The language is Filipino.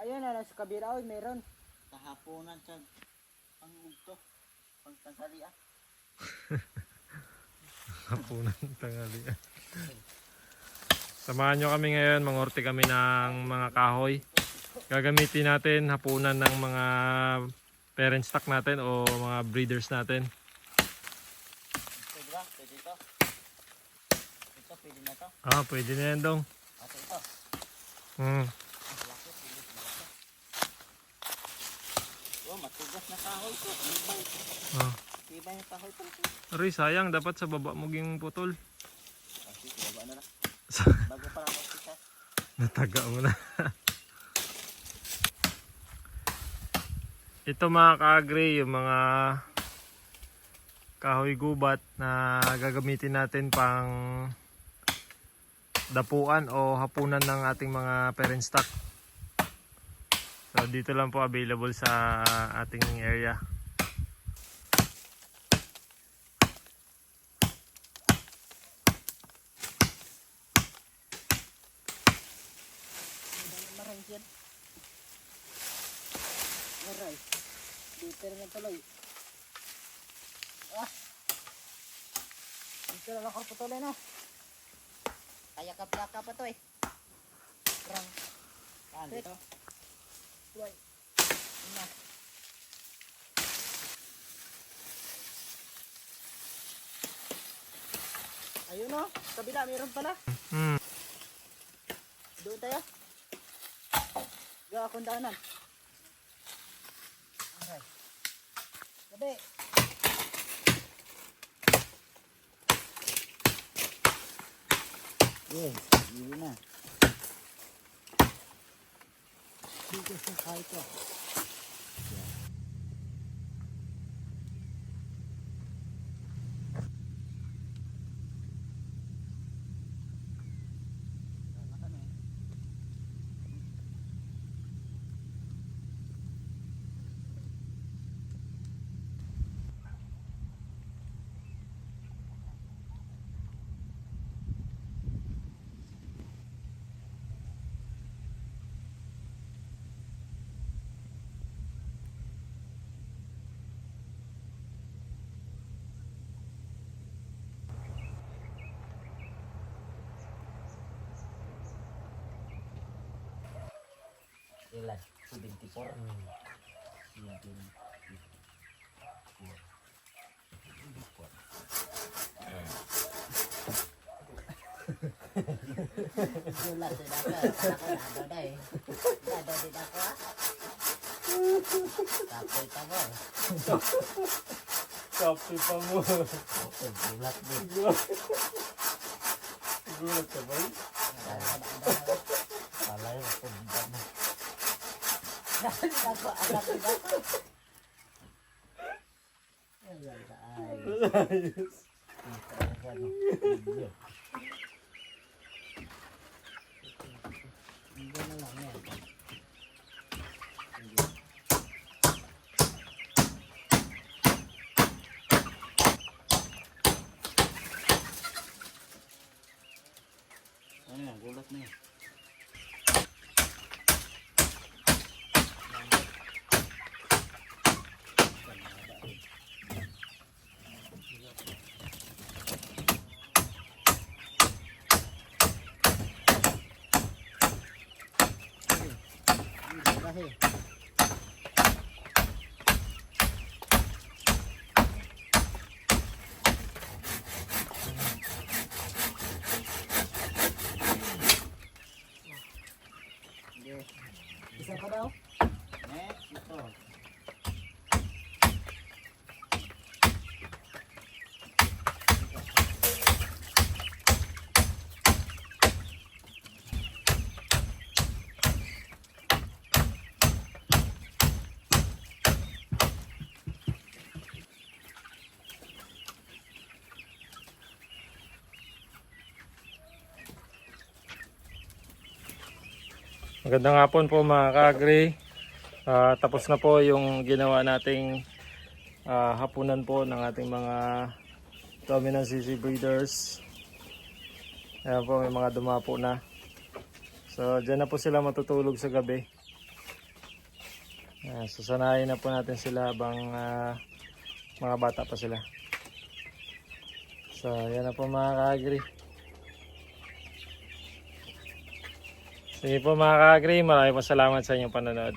Ayun na, sa kabila, oy, meron. Kahaponan sa pangugto. Pangtanghalian. Hapunan tanghali. Samahan nyo kami ngayon, mangorte kami ng mga kahoy. Gagamitin natin hapunan ng mga parent stock natin o mga breeders natin. Pwede ba? Pwede ito. Ito, pwede na ito. Ah, pwede na yan dong. At ito. Hmm. Laki, pwede na ito. Oh, matugas na kahoy ko. Tibay. Ah. Tibay yung kahoy ko. Aray, sayang. Dapat sa baba mo ging putol. Kasi, baba na lang. Bago pa lang mag-isa. Nataga mo na. Ito mga ka-agri, yung mga kahoy gubat na gagamitin natin pang dapuan o hapunan ng ating mga parent stock. So dito lang po available sa ating area. Marangkin. Aray. Dito na tuloy. Ah. Dito na lang ako tuloy na. Kaya ka pa to eh. Rang. Saan dito? Tuloy. Na. Ayun o. Kabila, meron pala. Hmm. Doon tayo. Gawa akong daanan. Aray. Gabi. Yes, yun na. Dito sa kahit ko. Ilan? 74. Gulat din ako. Ako nado na eh. Nado din ako ah. Tapos ka mo. Kapi pa mo. Gulat din. Gulat ka ba? Palay na punta na. Ako, anak din ako. Ayan sa ayos. Ayos. Hindi na lang yan. Ayan, gulat na yun. Kasi, isa pa daw? Next, ito. Magandang hapon po mga ka-agri. Tapos na po yung ginawa nating hapunan po ng ating mga dominant CC breeders. Ayan po, may mga dumapo na. So dyan na po sila matutulog sa gabi. Susanayin na po natin sila habang mga bata pa sila. So yan na po mga ka-agri. Sige po mga ka-agri, maraming salamat sa inyong panonood.